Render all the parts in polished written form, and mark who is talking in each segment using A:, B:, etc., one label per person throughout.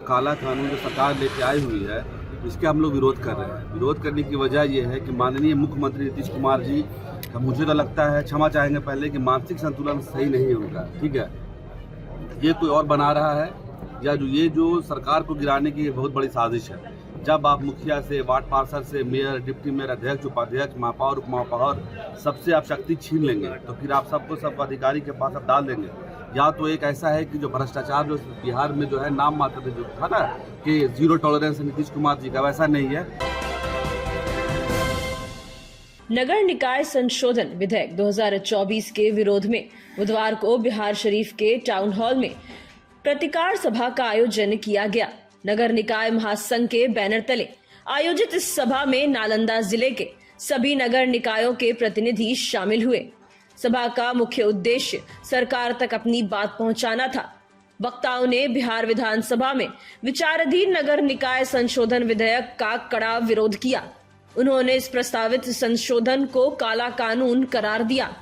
A: काला कानून जो सरकार लेके आई हुई है, इसके हम लोग विरोध कर रहे हैं। विरोध करने की वजह यह है कि माननीय मुख्यमंत्री नीतीश कुमार जी का मुझे तो लगता है, क्षमा चाहेंगे पहले, कि मानसिक संतुलन सही नहीं है उनका। ठीक है, ये कोई और बना रहा है, या ये जो सरकार को गिराने की बहुत बड़ी साजिश है। जब आप मुखिया से, वार्ड पार्षद से, मेयर, डिप्टी मेयर, अध्यक्ष, उपाध्यक्ष, महापौर, उप महापौर, सबसे आप शक्ति छीन लेंगे तो फिर आप सबको सब अधिकारी के पास आप डाल देंगे। या तो एक ऐसा है कि जो भ्रष्टाचार जो बिहार में जो है नाम मात्र जो था ना कि जीरो टॉलरेंस नीतीश कुमार जी का, वैसा नहीं है।
B: नगर निकाय संशोधन विधेयक 2024 के विरोध में बुधवार को बिहार शरीफ के टाउन हॉल में प्रतिकार सभा का आयोजन किया गया। नगर निकाय महासंघ के बैनर तले आयोजित इस सभा में नालंदा जिले के सभी नगर निकायों के प्रतिनिधि शामिल हुए। सभा का मुख्य उद्देश्य सरकार तक अपनी बात पहुंचाना था। वक्ताओं ने बिहार विधानसभा में विचाराधीन नगर निकाय संशोधन विधेयक का कड़ा विरोध किया। उन्होंने इस प्रस्तावित संशोधन को काला कानून करार दिया।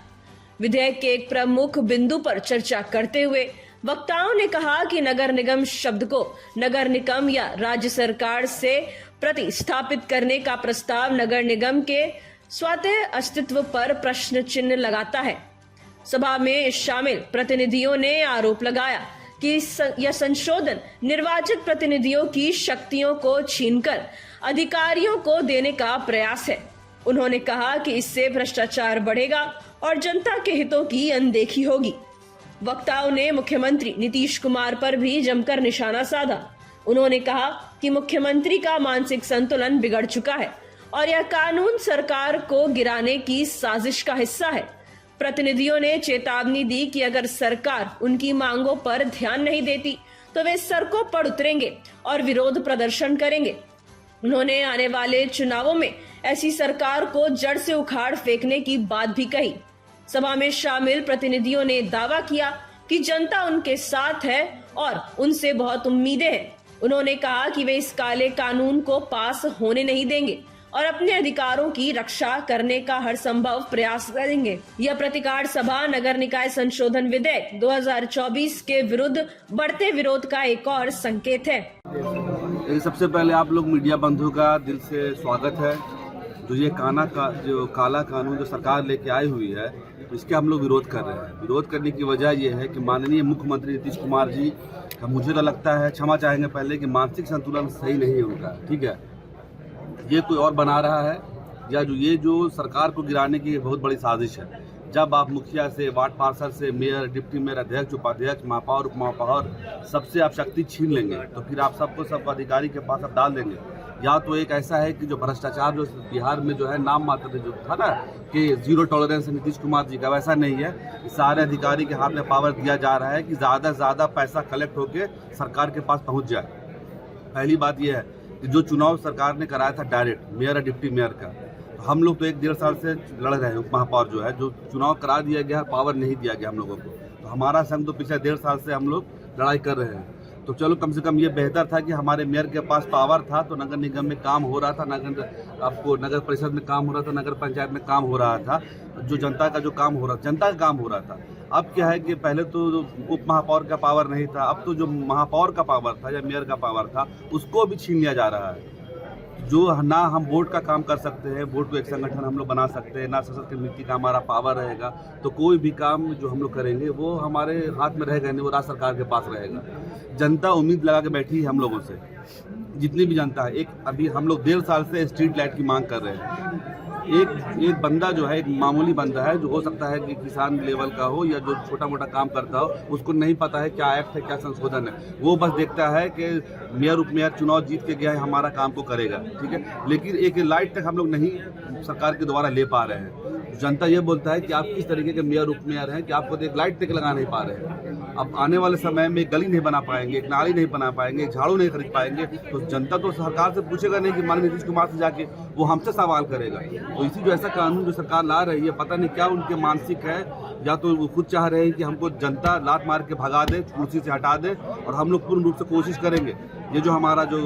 B: विधेयक के एक प्रमुख बिंदु पर चर्चा करते हुए वक्ताओं ने कहा कि नगर निगम शब्द को नगर निगम या राज्य सरकार से प्रतिस्थापित करने का प्रस्ताव नगर निगम के स्वतः अस्तित्व पर प्रश्न चिन्ह लगाता है। सभा में शामिल प्रतिनिधियों ने आरोप लगाया कि यह संशोधन निर्वाचित प्रतिनिधियों की शक्तियों को छीनकर अधिकारियों को देने का प्रयास है। उन्होंने कहा कि इससे भ्रष्टाचार बढ़ेगा और जनता के हितों की अनदेखी होगी। वक्ताओं ने मुख्यमंत्री नीतीश कुमार पर भी जमकर निशाना साधा। उन्होंने कहा कि मुख्यमंत्री का मानसिक संतुलन बिगड़ चुका है और यह कानून सरकार को गिराने की साजिश का हिस्सा है। प्रतिनिधियों ने चेतावनी दी कि अगर सरकार उनकी मांगों पर ध्यान नहीं देती तो वे सड़कों पर उतरेंगे और विरोध प्रदर्शन करेंगे। उन्होंने आने वाले चुनावों में ऐसी सरकार को जड़ से उखाड़ फेंकने की बात भी कही। सभा में शामिल प्रतिनिधियों ने दावा किया कि जनता उनके साथ है और उनसे बहुत उम्मीदें हैं। उन्होंने कहा कि वे इस काले कानून को पास होने नहीं देंगे और अपने अधिकारों की रक्षा करने का हर संभव प्रयास करेंगे। यह प्रतिकार सभा नगर निकाय संशोधन विधेयक 2024 के विरुद्ध बढ़ते विरोध का एक और संकेत है।
A: सबसे पहले आप लोग मीडिया बंधु का दिल से स्वागत है। जो काला कानून जो सरकार लेके आई हुई है, इसके हम लोग विरोध कर रहे हैं। विरोध करने की वजह यह है कि माननीय मुख्यमंत्री नीतीश कुमार जी का मुझे तो लगता है, क्षमा चाहेंगे पहले, कि मानसिक संतुलन सही नहीं है उनका। ठीक है, ये कोई और बना रहा है, या ये जो सरकार को गिराने की बहुत बड़ी साजिश है। जब आप मुखिया से, वार्ड पार्षद से, मेयर, डिप्टी मेयर, अध्यक्ष, उपाध्यक्ष, महापौर, उप महापौर, सबसे आप शक्ति छीन लेंगे तो फिर आप सबको सब अधिकारी के पास आप डाल देंगे। या तो एक ऐसा है कि जो भ्रष्टाचार जो बिहार में जो है नाम मात्र जो था ना कि जीरो टॉलरेंस नीतीश कुमार जी का, वैसा नहीं है। सारे अधिकारी के हाथ में पावर दिया जा रहा है कि ज़्यादा से ज़्यादा पैसा कलेक्ट होकर सरकार के पास पहुँच जाए। पहली बात यह है कि जो चुनाव सरकार ने कराया था डायरेक्ट मेयर और डिप्टी मेयर का, हम लोग तो 1-1.5 साल से लड़ रहे हैं। उप महापौर जो है, जो चुनाव करा दिया गया, पावर नहीं दिया गया हम लोगों को। तो हमारा संघ तो पिछले 1.5 साल से हम लोग लड़ाई कर रहे हैं। तो चलो, कम से कम ये बेहतर था कि हमारे मेयर के पास पावर था तो नगर निगम में काम हो रहा था, नगर परिषद में काम हो रहा था, नगर पंचायत में काम हो रहा था, जो जनता का जो काम हो रहा था, जनता का काम हो रहा था। अब क्या है कि पहले तो उप महापौर का पावर नहीं था, अब तो जो महापौर का पावर था या मेयर का पावर था उसको भी छीन लिया जा रहा है। जो ना हम बोर्ड का काम कर सकते हैं, बोर्ड को एक संगठन हम लोग बना सकते हैं, ना सशक्त समिति का हमारा पावर रहेगा, तो कोई भी काम जो हम लोग करेंगे वो हमारे हाथ में रहेगा नहीं, वो राज्य सरकार के पास रहेगा। जनता उम्मीद लगा के बैठी है हम लोगों से, जितनी भी जनता है। अभी हम लोग 1.5 साल से स्ट्रीट लाइट की मांग कर रहे हैं। एक बंदा जो है, एक मामूली बंदा है, जो हो सकता है कि किसान लेवल का हो या जो छोटा मोटा काम करता हो, उसको नहीं पता है क्या एक्ट है, क्या संशोधन है। वो बस देखता है कि मेयर उप मेयर चुनाव जीत के गया है, हमारा काम को करेगा। ठीक है, लेकिन एक लाइट तक हम लोग नहीं सरकार के द्वारा ले पा रहे हैं। जनता ये बोलता है कि आप किस तरीके के मेयर उप मेयर हैं कि आपको एक लाइट तक लगा नहीं पा रहे हैं। अब आने वाले समय में एक गली नहीं बना पाएंगे, एक नाली नहीं बना पाएंगे, एक झाड़ू नहीं खरीद पाएंगे, तो जनता तो सरकार से पूछेगा नहीं कि माननीय नीतीश कुमार से जाके, वो हमसे सवाल करेगा। तो इसी जो ऐसा कानून जो सरकार ला रही है, पता नहीं क्या उनके मानसिक है, या तो वो खुद चाह रहे हैं कि हमको जनता लात मार के भगा दे, कुर्सी से हटा दे, और हम लोग पूर्ण रूप से कोशिश करेंगे ये जो हमारा जो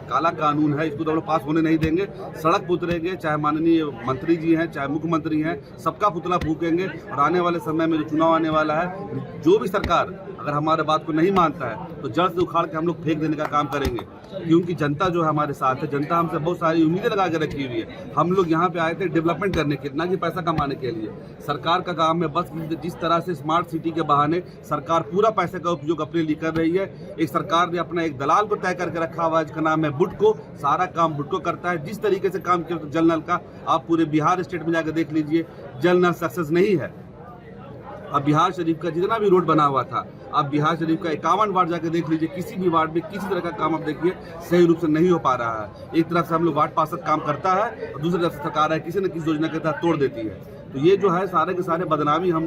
A: काला कानून है, इसको तो हम लोग पास होने नहीं देंगे। सड़क पर उतरेंगे, चाहे माननीय मंत्री जी हैं, चाहे मुख्यमंत्री हैं, सबका पुतला फूकेंगे। और आने वाले समय में जो चुनाव आने वाला है, जो भी सरकार अगर हमारे बात को नहीं मानता है तो जड़ से उखाड़ के हम लोग फेंक देने का काम करेंगे, क्योंकि जनता जो है हमारे साथ है। जनता हमसे बहुत सारी उम्मीदें लगा के रखी हुई है। हम लोग यहाँ पे आए थे डेवलपमेंट करने के, ना कि पैसा कमाने के लिए। सरकार का काम है बस जिस तरह से स्मार्ट सिटी के बहाने सरकार पूरा पैसे का उपयोग अपने लिए कर रही है। एक सरकार ने अपना एक दलाल को तय करके रखा हुआ है जिसका नाम है बुडको। सारा काम बुडको करता है। जिस तरीके से काम किया जल नल का, आप पूरे बिहार स्टेट में जाकर देख लीजिए, जल नल सक्सेस नहीं है। अब बिहार शरीफ का जितना भी रोड बना हुआ था, आप बिहार शरीफ का 51 वार्ड जाकर देख लीजिए, किसी भी वार्ड में किसी तरह का काम आप देखिए सही रूप से नहीं हो पा रहा है। एक तरफ से हम लोग वार्ड पार्षद काम करता है और दूसरी तरफ से सरकार है किसी न किसी योजना के तहत तोड़ देती है। तो ये जो है सारे के सारे बदनामी हम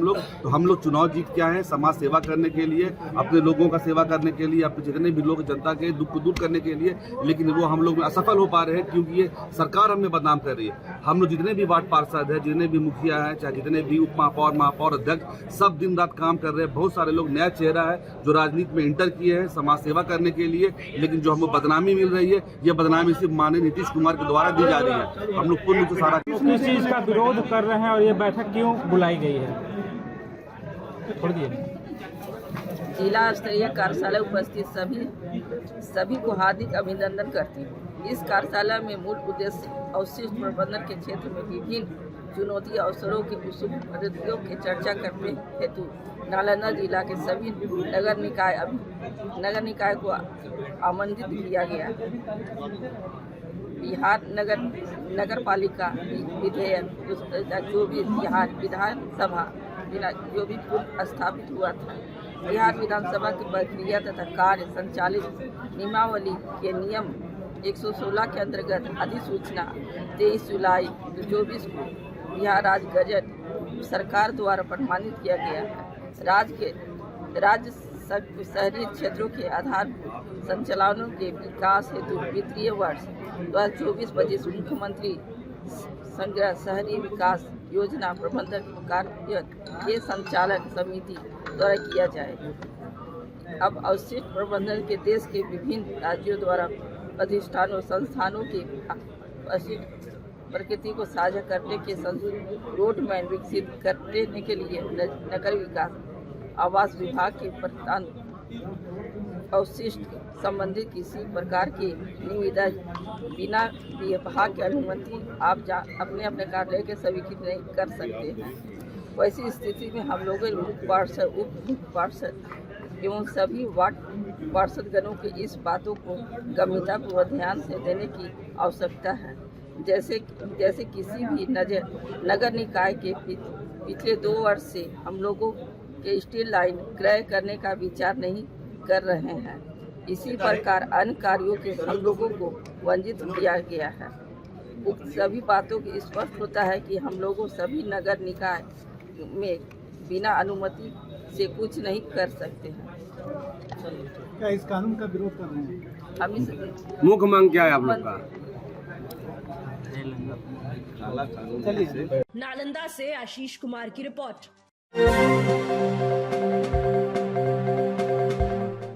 A: लोग चुनाव जीत के आए हैं समाज सेवा करने के लिए, अपने लोगों का सेवा करने के लिए, अपने जितने भी लोग जनता के दुख को दूर करने के लिए, लेकिन वो हम लोग असफल हो पा रहे हैं क्योंकि ये सरकार हमें बदनाम कर रही है। हम लोग जितने भी वार्ड पार्षद हैं, जितने भी मुखिया हैं, चाहे जितने भी उप महापौर, महापौर, अध्यक्ष, सब दिन रात काम कर रहे हैं। बहुत सारे लोग नया चेहरा है जो राजनीति में इंटर किए हैं समाज सेवा करने के लिए, लेकिन जो हमें बदनामी मिल रही है, ये बदनामी सिर्फ माननीय नीतीश कुमार के द्वारा दी जा रही है। हम लोग पूर्ण रूप से सारा
C: किस चीज का विरोध कर रहे हैं और ये बैठक क्यों बुलाई गई है? छोड़ दिए।
D: जिला स्तरीय कार्यशाला उपस्थित सभी को हार्दिक अभिनंदन करती हूँ। इस कार्यशाला में मूल उद्देश्य अवशिष्ट प्रबंधन के क्षेत्र में विभिन्न चुनौती अवसरों के कुशल पद्धतियों की चर्चा करने हेतु नालंदा जिला के सभी नगर निकाय को आमंत्रित किया गया। बिहार नगर पालिका विधेयक जो भी बिहार विधानसभा जो भी पूर्व स्थापित हुआ था, बिहार विधानसभा की प्रक्रिया तथा कार्य संचालित नियमावली के नियम 116 के अंतर्गत अधिसूचना 23 जुलाई 2024 को बिहार राज्य गजट सरकार द्वारा प्रमाणित किया गया है। राज्य शहरी क्षेत्रों के आधार संचालनों के विकास हेतु वित्तीय वर्ष 2024-25 मुख्यमंत्री संग्रह शहरी विकास योजना प्रबंधक कार्य के संचालक समिति द्वारा किया जाएगा। अब अवशिष्ट प्रबंधन के देश के विभिन्न राज्यों द्वारा प्रतिष्ठानों संस्थानों की अवशिष्ट प्रकृति को साझा करने के रोडमैप विकसित करने के लिए नगर विकास आवास विभाग के प्रधान अवशिष्ट संबंधित किसी प्रकार की निविदा बिना विभाग की अनुमति आप अपने कार्यालय के स्वीकृत नहीं कर सकते हैं। वैसी स्थिति में हम लोगों उप पार्षद एवं सभी वार्ड पार्षदगणों के इस बातों को गंभीरतापूर्वक ध्यान से देने की आवश्यकता है। जैसे किसी भी नगर निकाय के पिछले 2 वर्ष से हम लोगों के स्टील लाइन क्रय करने का विचार नहीं कर रहे हैं। इसी प्रकार अन्य कार्यों के हम लोगों को वंचित किया गया है। उक्त सभी बातों की स्पष्ट होता है कि हम लोगों सभी नगर निकाय में बिना अनुमति से कुछ नहीं कर सकते हैं।
C: क्या इस कानून का विरोध कर रहे हैं?
D: हम इस
A: मुख्य मांग क्या है आप लोग का?
B: नालंदा से आशीष कुमार की रिपोर्ट।